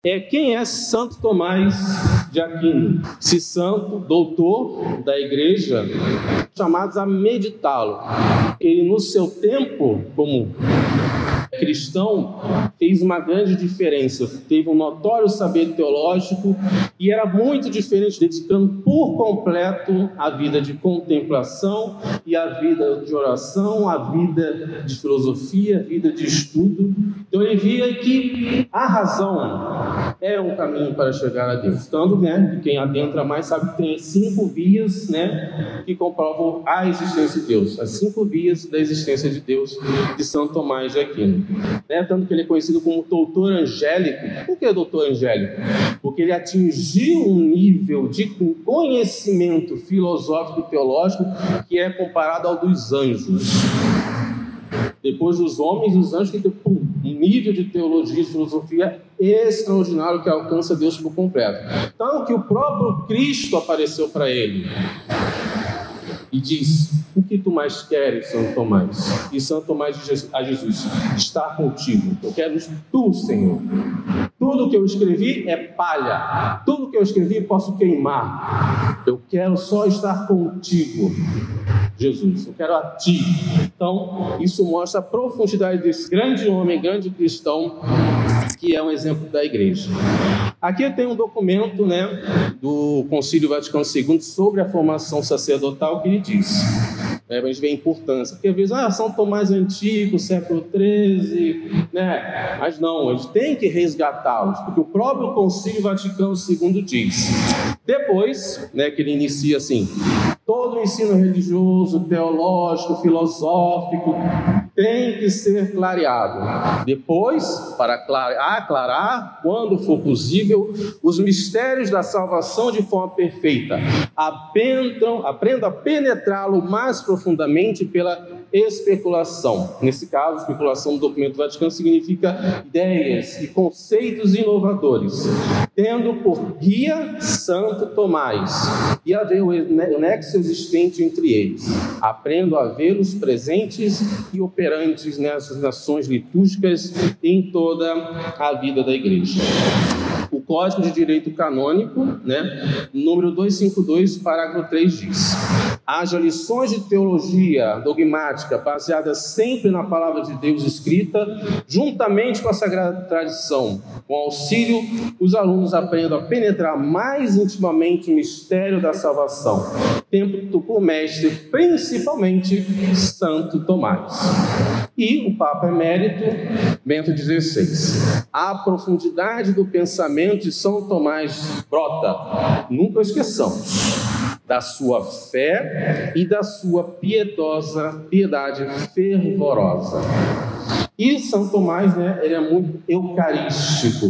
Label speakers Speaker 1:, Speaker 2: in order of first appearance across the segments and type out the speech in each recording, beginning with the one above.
Speaker 1: Quem é Santo Tomás de Aquino? Esse santo, doutor da igreja, chamados a meditá-lo. Ele, no seu tempo, como cristão, fez uma grande diferença. Teve um notório saber teológico e era muito diferente, dedicando por completo a vida de contemplação e a vida de oração, a vida de filosofia, a vida de estudo. Então ele via que a razão é um caminho para chegar a Deus. Tanto, quem adentra mais sabe que tem 5 vias, que comprovam a existência de Deus. As 5 vias da existência de Deus de Santo Tomás de Aquino. Tanto que ele é conhecido como doutor angélico. Por que doutor angélico? Porque ele atingiu um nível de conhecimento filosófico e teológico que é comparado ao dos anjos. Depois dos homens, os anjos têm um nível de teologia e filosofia extraordinário que alcança Deus por completo. Então, que o próprio Cristo apareceu para ele e diz: o que tu mais queres, Santo Tomás? E Santo Tomás diz a Jesus: estar contigo. Eu quero tu, Senhor. Tudo que eu escrevi é palha. Tudo que eu escrevi posso queimar. Eu quero só estar contigo, Jesus. Eu quero a ti. Então, isso mostra a profundidade desse grande homem, grande cristão, que é um exemplo da igreja. Aqui tem um documento, do Concílio Vaticano II sobre a formação sacerdotal que ele diz. A gente vê a importância, porque às vezes, São Tomás antigo, século XIII, mas não, a gente tem que resgatá-los, porque o próprio Concílio Vaticano II diz. Depois, que ele inicia assim: todo o ensino religioso, teológico, filosófico tem que ser clareado. Depois, para aclarar, quando for possível, os mistérios da salvação de forma perfeita. Aprenda a penetrá-lo mais profundamente pela especulação. Nesse caso, especulação do documento Vaticano significa ideias e conceitos inovadores, tendo por guia Santo Tomás e a ver o nexo existente entre eles. Aprendo a vê-los presentes e operantes nessas nações litúrgicas e em toda a vida da igreja. O Código de Direito Canônico, número 252, parágrafo 3 diz: haja lições de teologia dogmática baseadas sempre na palavra de Deus escrita, juntamente com a Sagrada Tradição. Com auxílio, os alunos aprendam a penetrar mais intimamente o mistério da salvação, tendo por mestre principalmente Santo Tomás. E o Papa Emérito Bento XVI: a profundidade do pensamento de São Tomás brota, nunca esqueçamos, da sua fé e da sua piedade fervorosa. E São Tomás, ele é muito eucarístico,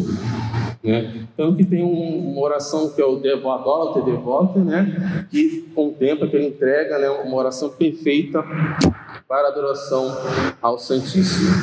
Speaker 1: Tanto que tem uma oração que é o Devoto, que contempla, que ele entrega, uma oração perfeita para a adoração ao Santíssimo.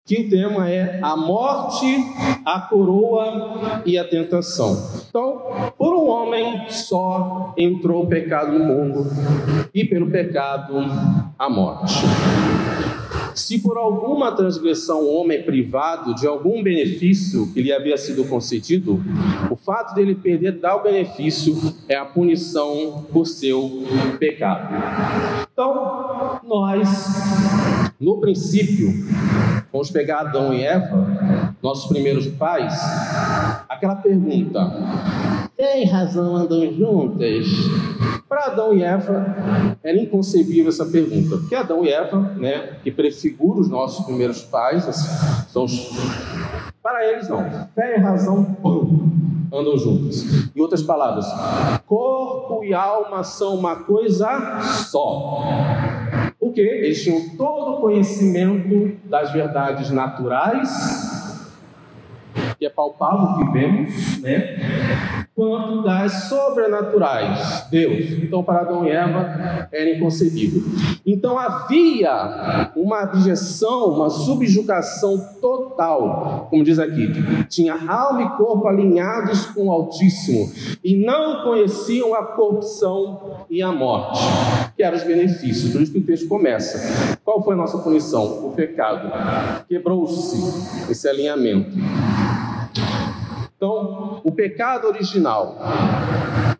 Speaker 1: que o tema é a morte, a coroa e a tentação. Então, por um homem só entrou o pecado no mundo, e pelo pecado a morte. Se por alguma transgressão o homem é privado de algum benefício que lhe havia sido concedido, o fato dele perder tal benefício é a punição por seu pecado. Então, nós, no princípio, vamos pegar Adão e Eva, nossos primeiros pais, aquela pergunta: tem razão andam juntas? Para Adão e Eva, era inconcebível essa pergunta, porque Adão e Eva, que prefigura os nossos primeiros pais, para eles não. Fé e razão andam juntas. Em outras palavras, corpo e alma são uma coisa só. Porque eles tinham todo o conhecimento das verdades naturais, que é palpável, que vemos, quanto das sobrenaturais, Deus. Então, para Adão e Eva, era inconcebível. Então, havia uma abjeção, uma subjugação total, como diz aqui. Tinha alma e corpo alinhados com o Altíssimo, e não conheciam a corrupção e a morte, que eram os benefícios. Por isso que o texto começa. Qual foi a nossa punição? O pecado. Quebrou-se esse alinhamento. Então, o pecado original.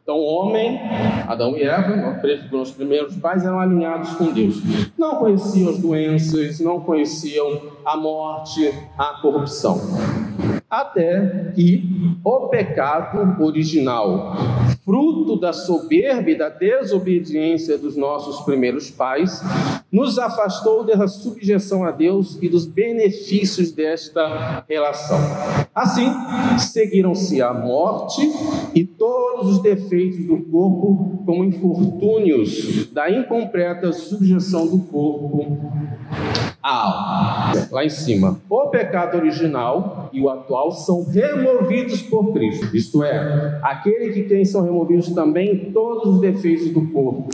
Speaker 1: Então, o homem, Adão e Eva, os primeiros pais, eram alinhados com Deus. Não conheciam as doenças, não conheciam a morte, a corrupção. Até que o pecado original, fruto da soberba e da desobediência dos nossos primeiros pais, nos afastou da subjeção a Deus e dos benefícios desta relação. Assim, seguiram-se a morte e todos os defeitos do corpo como infortúnios da incompleta subjeção do corpo à alma. Lá em cima, o pecado original e o atual são removidos por Cristo. Isto é, aquele que quem são removidos também todos os defeitos do corpo.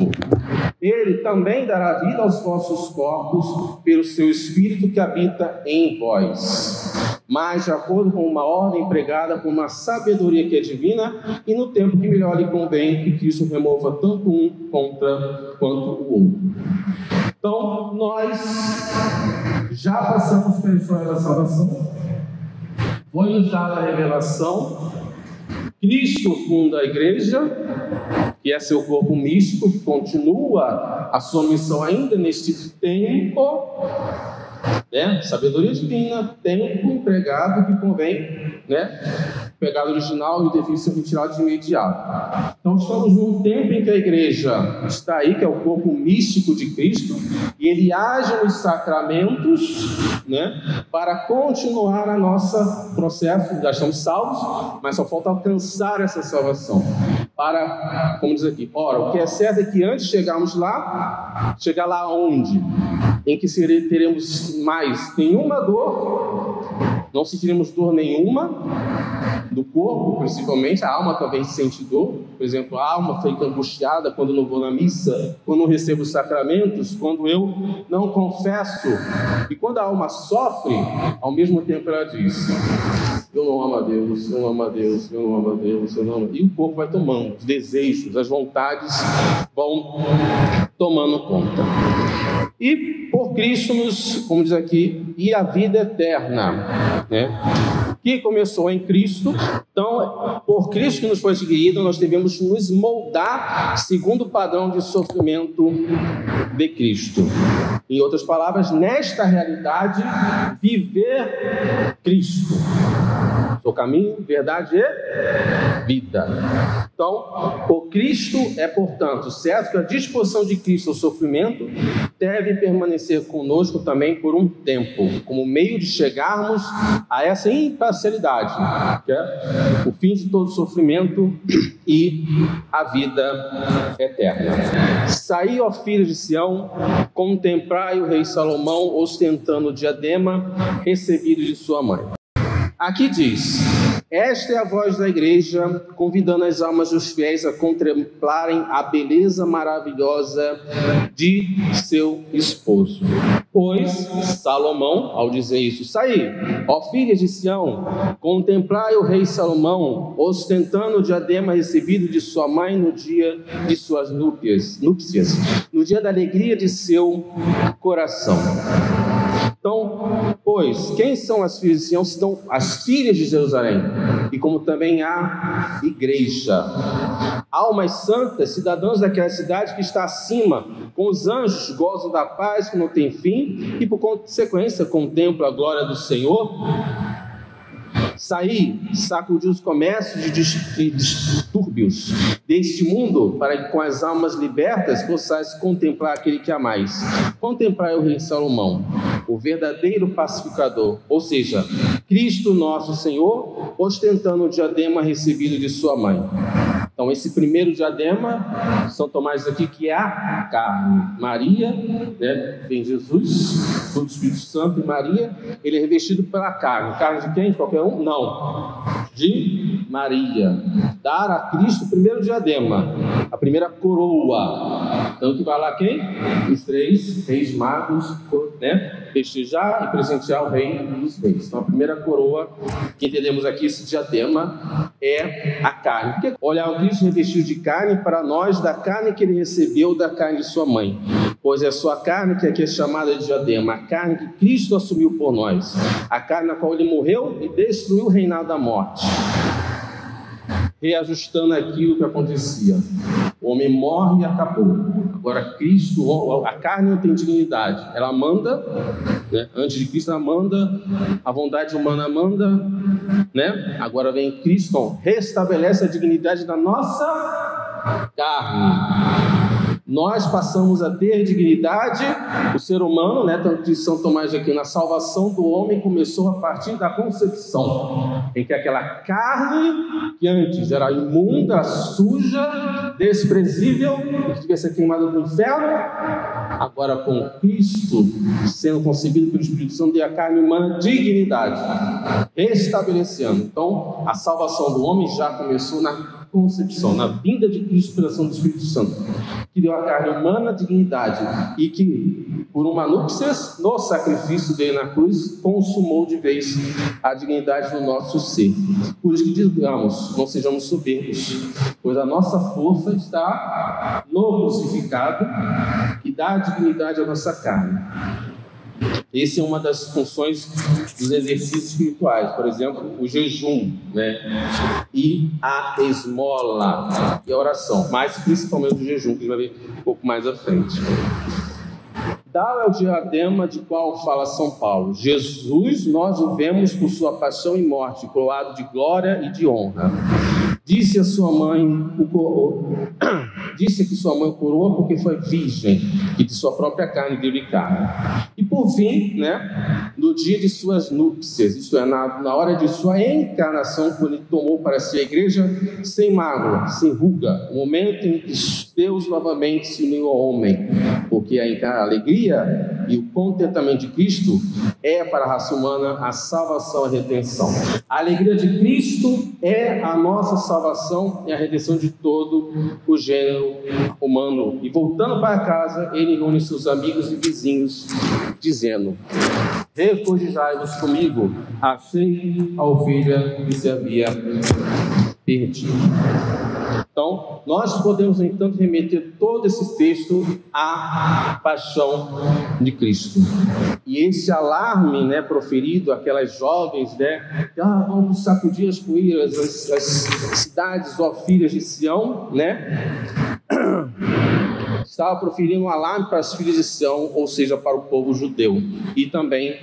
Speaker 1: Ele também dará vida aos vossos corpos pelo seu Espírito que habita em vós. Mas de acordo com uma ordem empregada por uma sabedoria que é divina, e no tempo que melhor lhe convém, que Cristo remova tanto um quanto o outro. Então, nós já passamos pela história da salvação, foi nos dada a revelação, Cristo funda a igreja, que é seu corpo místico, que continua a sua missão ainda neste tempo, sabedoria divina, tempo empregado que convém, pecado original e o defeito retirado de imediato. Então estamos num tempo em que a igreja está aí, que é o corpo místico de Cristo, e ele age nos sacramentos, para continuar a nosso processo. Já estamos salvos, mas só falta alcançar essa salvação. Para, como diz aqui, o que é certo é que antes de chegarmos lá, chegar lá onde? Em que teremos mais nenhuma dor, não sentiremos dor nenhuma, do corpo principalmente, a alma também sente dor. Por exemplo, a alma fica angustiada quando não vou na missa, quando não recebo os sacramentos, quando eu não confesso. E quando a alma sofre, ao mesmo tempo ela diz: eu não amo a Deus, eu não amo a Deus, eu não amo a Deus, eu não amo. E o corpo vai tomando, os desejos, as vontades vão tomando conta. E por Cristo como diz aqui, e a vida eterna, que começou em Cristo. Então, por Cristo que nos foi adquirido, nós devemos nos moldar segundo o padrão de sofrimento de Cristo. Em outras palavras, nesta realidade, viver Cristo. O caminho, verdade e vida. Então, o Cristo é, portanto, certo que a disposição de Cristo ao sofrimento deve permanecer conosco também por um tempo, como meio de chegarmos a essa imparcialidade, que é o fim de todo sofrimento e a vida eterna. Saí, ó filhos de Sião, contemprai o rei Salomão ostentando o diadema recebido de sua mãe. Aqui diz: Esta é a voz da igreja, convidando as almas dos fiéis a contemplarem a beleza maravilhosa de seu esposo. Pois Salomão, ao dizer isso, saí, ó filhas de Sião, contemplai o rei Salomão, ostentando o diadema recebido de sua mãe no dia de suas núpcias, no dia da alegria de seu coração. Então, pois, quem são as filhas de Sião? São as filhas de Jerusalém, e como também a igreja. Almas santas, cidadãos daquela cidade que está acima, com os anjos, gozam da paz que não tem fim, e por consequência contemplam a glória do Senhor. Saí, sacudir os comércios de distúrbios deste mundo, para que com as almas libertas possais contemplar aquele que amais. Contemplar o rei Salomão, o verdadeiro pacificador, ou seja, Cristo nosso Senhor, ostentando o diadema recebido de sua mãe. Então, esse primeiro diadema, São Tomás diz aqui que é a carne. Maria, né, vem Jesus, o Espírito Santo e Maria, ele é revestido pela carne. Carne de quem? De qualquer um? Não. De Maria. Dar a Cristo o primeiro diadema, a primeira coroa. Então, que vai lá quem? Os três reis magos, né? Festejar e presentear o rei dos reis. Então, a primeira coroa que entendemos aqui, esse diadema, é a carne. Porque olhar o Cristo revestido de carne, para nós, da carne que ele recebeu, da carne de sua mãe. Pois é a sua carne que aqui é chamada de diadema, a carne que Cristo assumiu por nós, a carne na qual ele morreu e destruiu o reinado da morte. Reajustando aquilo que acontecia. O homem morre e acabou. Agora Cristo, a carne não tem dignidade. Ela manda, né? Antes de Cristo ela manda, a vontade humana manda, né? Agora vem Cristo, então, restabelece a dignidade da nossa carne. Nós passamos a ter dignidade, o ser humano, né, tanto de São Tomás aqui, na salvação do homem começou a partir da concepção, em que aquela carne que antes era imunda, suja, desprezível, que devia ser queimada no inferno, agora com Cristo sendo concebido pelo Espírito Santo, deu a carne humana dignidade, restabelecendo. Então, a salvação do homem já começou na concepção, na vinda de Cristo pela ação do Espírito Santo, que deu a carne humana dignidade e que, por uma núpcias, no sacrifício dele na cruz, consumou de vez a dignidade do nosso ser. Por isso que digamos, não sejamos soberbos, pois a nossa força está no crucificado e dá dignidade à nossa carne. Essa é uma das funções dos exercícios espirituais, por exemplo, o jejum, né? E a esmola e a oração, mas principalmente o jejum, que a gente vai ver um pouco mais à frente. Tal é o diadema de qual fala São Paulo. Jesus, nós o vemos por sua paixão e morte, coroado de glória e de honra. Disse que sua mãe o coroa porque foi virgem e de sua própria carne deu-lhe carne. E por fim, né, no dia de suas núpcias, isto é, na hora de sua encarnação, quando ele tomou para si a igreja sem mágoa, sem ruga, o momento em que Deus novamente se uniu ao homem, porque a alegria e o contentamento de Cristo é para a raça humana a salvação e a redenção. A alegria de Cristo é a nossa salvação e a redenção de todo o gênero humano. E voltando para casa, ele reúne seus amigos e vizinhos, dizendo: regozijai-vos comigo, achei a ovelha que se havia perdido. Então, nós podemos, no entanto, remeter todo esse texto à paixão de Cristo. E esse alarme, né, proferido àquelas jovens, né, vamos sacudir as poeiras, as cidades, ó filhas de Sião, né, estava proferindo um alarme para as filhas de Sião, ou seja, para o povo judeu, e também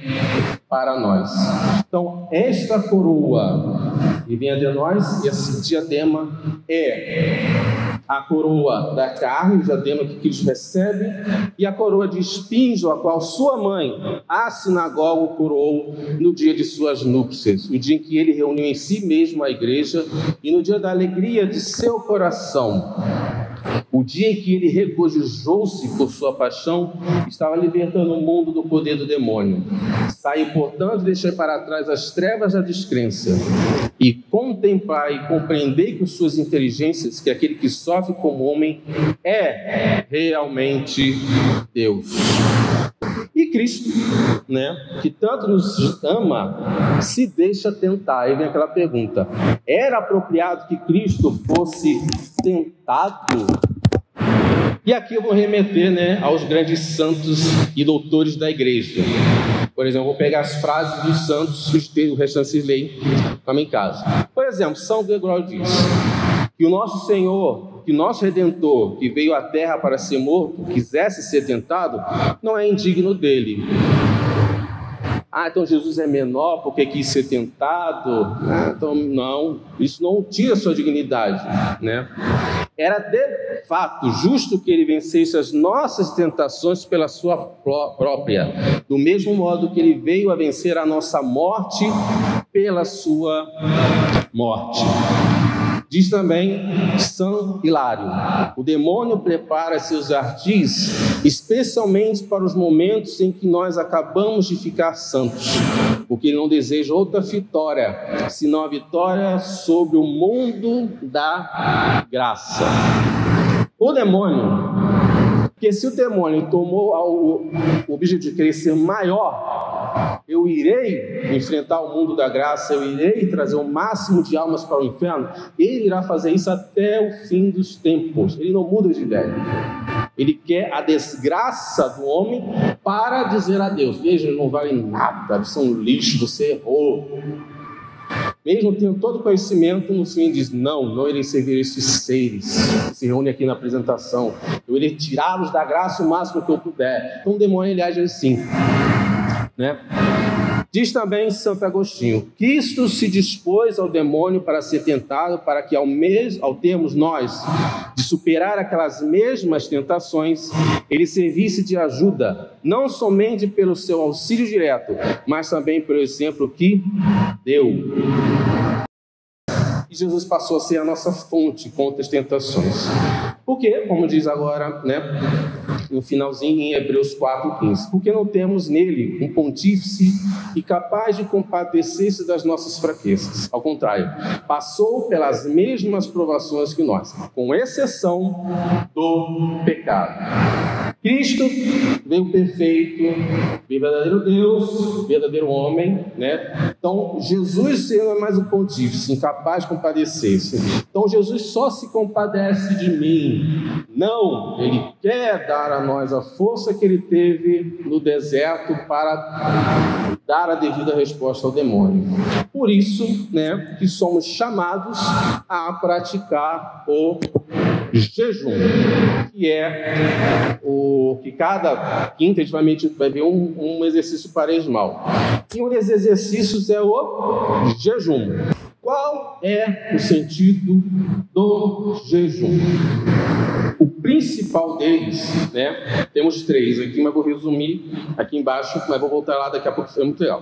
Speaker 1: para nós. Então, esta coroa que vem até nós, esse diadema é a coroa da carne, o diadema que Cristo recebe, e a coroa de espinhos, a qual sua mãe, a sinagoga, o coroou no dia de suas núpcias, o dia em que ele reuniu em si mesmo a igreja, e no dia da alegria de seu coração. O dia em que ele regozijou-se por sua paixão, estava libertando o mundo do poder do demônio. Saiu, portanto, e deixai para trás as trevas da descrença, e contemplar e compreender com suas inteligências que aquele que sofre como homem é realmente Deus. E Cristo, que tanto nos ama, se deixa tentar. Aí vem aquela pergunta: era apropriado que Cristo fosse tentado? E aqui eu vou remeter aos grandes santos e doutores da igreja. Por exemplo, vou pegar as frases dos santos, o restante vocês leem em casa. Por exemplo, São Gregório diz que o nosso Senhor, que o nosso Redentor, que veio à terra para ser morto, quisesse ser tentado, não é indigno dele. Então Jesus é menor porque quis ser tentado. Então não, isso não tira sua dignidade, Era de fato justo que ele vencesse as nossas tentações pela sua própria, do mesmo modo que ele veio a vencer a nossa morte pela sua morte. Diz também São Hilário: o demônio prepara seus ardis especialmente para os momentos em que nós acabamos de ficar santos, porque ele não deseja outra vitória, senão a vitória sobre o mundo da graça. O demônio, porque se o demônio tomou o objetivo de querer ser maior, eu irei enfrentar o mundo da graça, eu irei trazer o máximo de almas para o inferno, ele irá fazer isso até o fim dos tempos. Ele não muda de ideia. Ele quer a desgraça do homem para dizer a Deus: veja, não vale nada, você é um lixo, você errou. Mesmo tendo todo o conhecimento, no fim diz: não irei servir esses seres que se reúnem aqui na apresentação, eu irei tirá-los da graça o máximo que eu puder. Então o demônio ele age assim, Diz também Santo Agostinho: Cristo se dispôs ao demônio para ser tentado, para que ao termos nós de superar aquelas mesmas tentações, ele servisse de ajuda, não somente pelo seu auxílio direto, mas também pelo exemplo que deu. E Jesus passou a ser a nossa fonte contra as tentações. Porque, como diz agora, no finalzinho em Hebreus 4,15, porque não temos nele um pontífice e capaz de compadecer-se das nossas fraquezas. Ao contrário, passou pelas mesmas provações que nós, com exceção do pecado. Cristo veio perfeito, veio verdadeiro Deus, verdadeiro homem, Então, Jesus não é mais um pontífice, incapaz de compadecer-se. Então, Jesus só se compadece de mim. Não, Ele quer dar a nós a força que Ele teve no deserto para dar a devida resposta ao demônio. Por isso, que somos chamados a praticar o jejum, que é o que cada quinta a gente vai ver um exercício quaresmal. E um desses exercícios é o jejum. Qual é o sentido do jejum? O principal deles, temos 3 aqui, mas vou resumir aqui embaixo, mas vou voltar lá daqui a pouco, foi muito legal.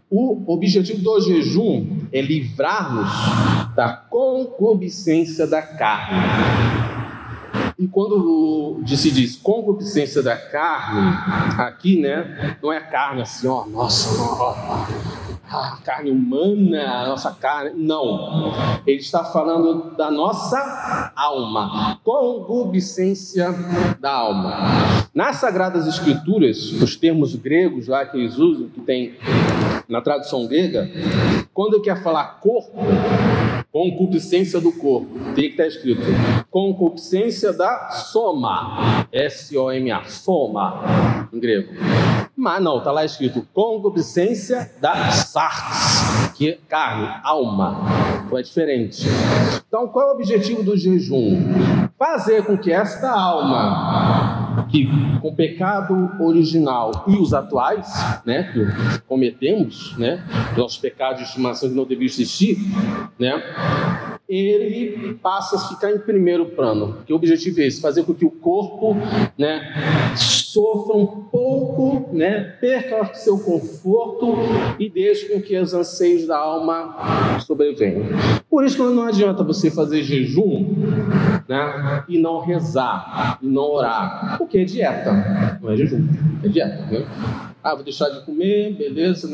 Speaker 1: O objetivo do jejum é livrar-nos da concupiscência da carne. E quando se diz concupiscência da carne, aqui, não é carne assim, a carne humana, a nossa carne, não. Ele está falando da nossa alma, concupiscência da alma. Nas Sagradas Escrituras, os termos gregos lá que eles usam, que tem na tradução grega, quando ele quer falar corpo, concupiscência do corpo, teria que estar escrito concupiscência da soma, S-O-M-A, soma, em grego. Mas não, está lá escrito concupiscência da sarx, que é carne, alma. Então é diferente. Então qual é o objetivo do jejum? Fazer com que esta alma, que com o pecado original e os atuais, que cometemos, nossos pecados de estimação que não deveriam existir, ele passa a ficar em primeiro plano. Que o objetivo é esse: fazer com que o corpo, sofra um pouco, perca seu conforto e deixe com que os anseios da alma sobrevenham. Por isso que não adianta você fazer jejum, né, e não rezar, e não orar, porque é dieta, não é jejum, é dieta, né? Vou deixar de comer, beleza,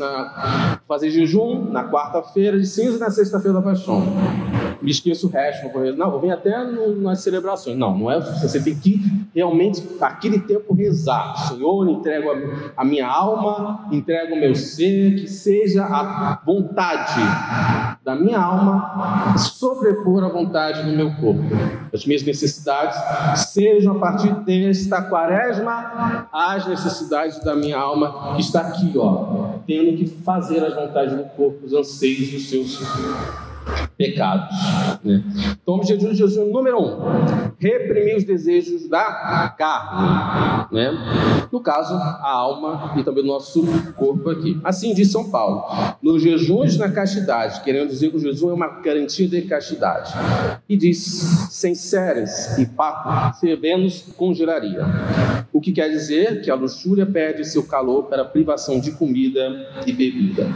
Speaker 1: fazer jejum na quarta-feira de cinza e na sexta-feira da paixão. Me esqueço o resto, não, vou vir até nas celebrações. Não é, você tem que realmente, naquele tempo, rezar. Senhor, entrego a minha alma, entrego o meu ser, que seja a vontade da minha alma sobrepor a vontade do meu corpo. As minhas necessidades sejam, a partir desta quaresma, as necessidades da minha alma, que está aqui, tendo que fazer as vontades do corpo, os anseios dos seus pecados, né? Então, o objetivo de Jesus, número 1, reprimir os desejos da carne, né? No caso, a alma e também o nosso corpo aqui. Assim diz São Paulo: nos jejuns na castidade, querendo dizer que o jejum é uma garantia de castidade. E diz: sem séres e papo, servendo-nos congelaria. O que quer dizer que a luxúria perde seu calor para a privação de comida e bebida.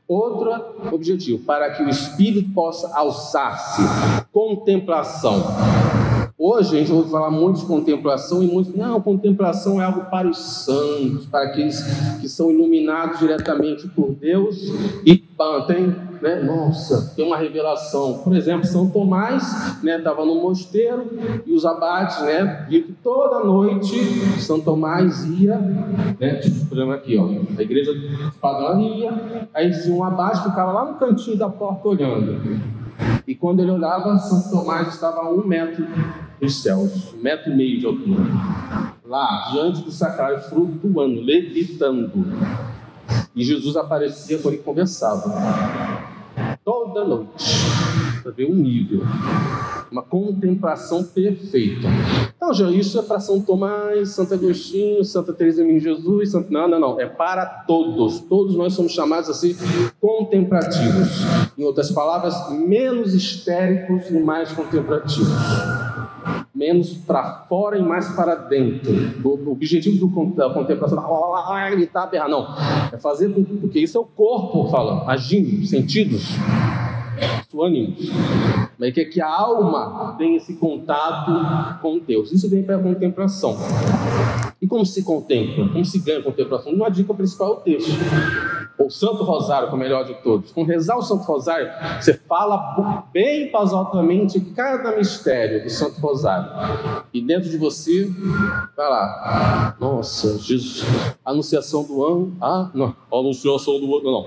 Speaker 1: Outro objetivo, para que o espírito possa alçar-se. Contemplação. Hoje a gente ouve falar muito de contemplação e muitos, não, contemplação é algo para os santos, para aqueles que são iluminados diretamente por Deus e tem, né? Nossa, tem uma revelação. Por exemplo, São Tomás, né, estava no mosteiro e os abades, né, viram que toda noite São Tomás ia, né, por exemplo aqui, a igreja padrão ia, aí um abade ficava lá no cantinho da porta olhando. E quando ele olhava, São Tomás estava a 1 metro dos céus, 1,5 metro de altura, lá diante do sacrário, flutuando, levitando. E Jesus aparecia quando ele conversava, toda noite, para ver um nível, uma contemplação perfeita. Então, já isso é para São Tomás, Santo Agostinho, Santa Teresa de Jesus, não, é para todos. Todos nós somos chamados a ser contemplativos. Em outras palavras, menos histéricos e mais contemplativos. Menos para fora e mais para dentro. O objetivo da contemplação não é gritar, berrar, não. É fazer porque isso é o corpo falando, agindo, sentidos, o ânimo. Mas que a alma tenha esse contato com Deus. Isso vem para a contemplação. E como se contempla? Como se ganha a contemplação? Uma dica principal é o texto. O Santo Rosário, que é o melhor de todos. Com rezar o Santo Rosário, você fala bem pausadamente cada mistério do Santo Rosário. E dentro de você, vai lá. Nossa, Jesus, anunciação do anjo. Não, anunciação do anjo, não.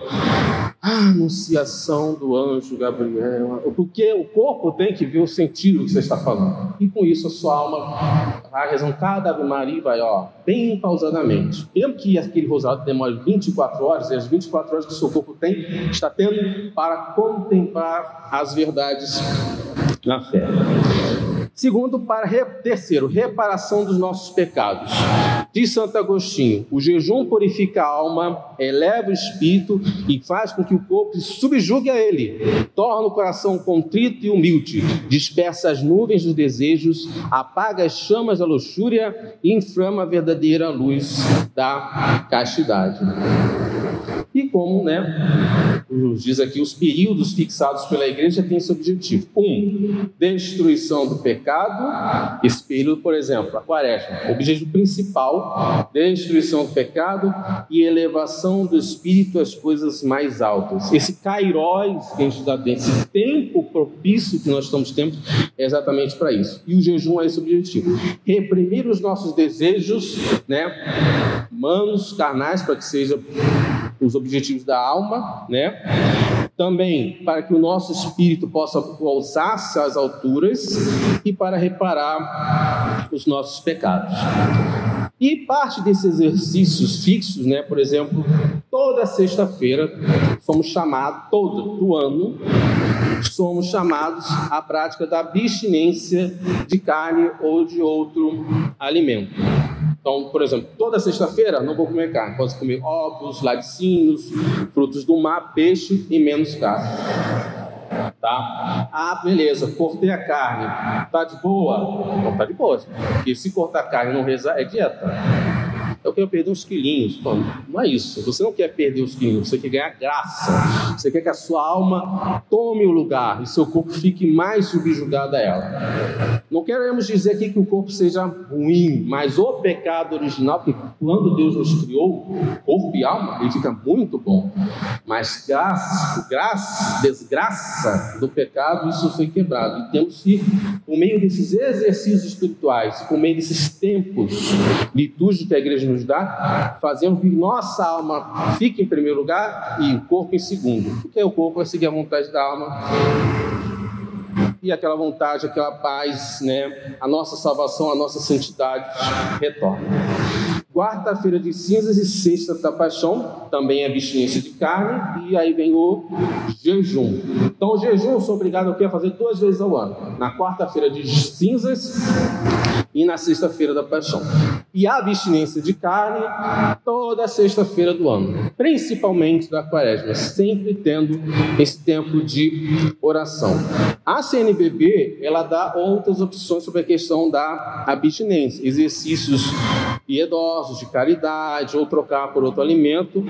Speaker 1: Anunciação do anjo Gabriel. Porque o corpo tem que ver o sentido que você está falando. E com isso a sua alma vai rezando cada Ave Maria e vai, bem pausadamente. Mesmo que aquele rosário demore 24 horas, e as 24 horas que o seu corpo está tendo para contemplar as verdades na fé. Segundo, terceiro, reparação dos nossos pecados. Diz Santo Agostinho: o jejum purifica a alma, eleva o espírito e faz com que o corpo se subjugue a ele. Torna o coração contrito e humilde, dispersa as nuvens dos desejos, apaga as chamas da luxúria e inflama a verdadeira luz da castidade. E como, diz aqui, os períodos fixados pela igreja têm esse objetivo. 1, destruição do pecado. Esse período, por exemplo, a quaresma. O objetivo principal, destruição do pecado e elevação do espírito às coisas mais altas. Esse kairos que a gente dá dentro, esse tempo propício que nós estamos tendo, é exatamente para isso. E o jejum é esse objetivo. Reprimir os nossos desejos, humanos, carnais, para que seja os objetivos da alma, também para que o nosso espírito possa alçar-se às alturas e para reparar os nossos pecados. E parte desses exercícios fixos, por exemplo, toda sexta-feira somos chamados, todo ano, somos chamados à prática da abstinência de carne ou de outro alimento. Então, por exemplo, toda sexta-feira não vou comer carne, posso comer ovos, laticínios, frutos do mar, peixe e menos carne. Tá? Beleza, cortei a carne, tá de boa? Não tá de boa, porque se cortar a carne e não rezar é dieta. eu quero perder uns quilinhos. Pô, não é isso. Você não quer perder os quilinhos, você quer ganhar graça. Você quer que a sua alma tome o lugar e seu corpo fique mais subjugado a ela. Não queremos dizer aqui que o corpo seja ruim, mas o pecado original, que quando Deus nos criou, corpo e alma, ele fica muito bom. Mas desgraça do pecado, isso foi quebrado. E temos que, por meio desses exercícios espirituais, por meio desses tempos litúrgicos que a igreja nos dá, fazemos que nossa alma fique em primeiro lugar e o corpo em segundo. Porque o corpo vai seguir a vontade da alma. E aquela vontade, aquela paz, né? A nossa salvação, a nossa santidade retorna. Quarta-feira de cinzas e sexta da paixão, também é abstinência de carne, e aí vem o jejum. Então o jejum eu sou obrigado a fazer 2 vezes ao ano, na quarta-feira de cinzas e na sexta-feira da paixão. E a abstinência de carne toda sexta-feira do ano, principalmente da quaresma, sempre tendo esse tempo de oração. A CNBB, ela dá outras opções sobre a questão da abstinência, exercícios piedosos, de caridade, ou trocar por outro alimento,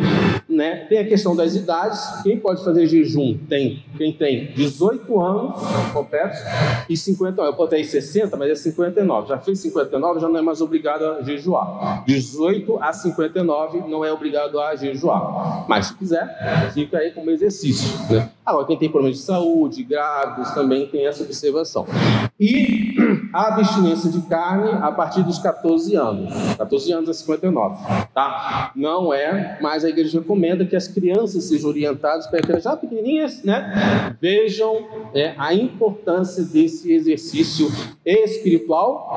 Speaker 1: né? Tem a questão das idades. Quem pode fazer jejum? Quem tem 18 anos completos e 50 anos. Eu botei 60, mas é 59. Já fez 59, já não é mais obrigado a jejuar. 18 a 59 não é obrigado a jejuar. Mas se quiser, fica aí como exercício, né? Agora, quem tem problemas de saúde, grávidos, também tem essa observação. E a abstinência de carne a partir dos 14 anos. 14 anos a 59, tá? Não é, mas a igreja recomenda que as crianças sejam orientadas para que já pequenininhas, né, vejam a importância desse exercício espiritual,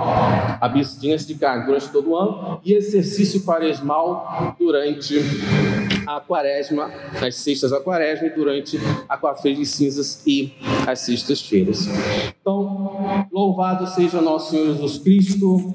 Speaker 1: abstinência de carne durante todo o ano, e exercício quaresmal durante a quaresma, nas sextas da quaresma, e durante a quarta-feira de cinzas e as sextas-feiras. Então, louvado seja nosso Senhor Jesus Cristo.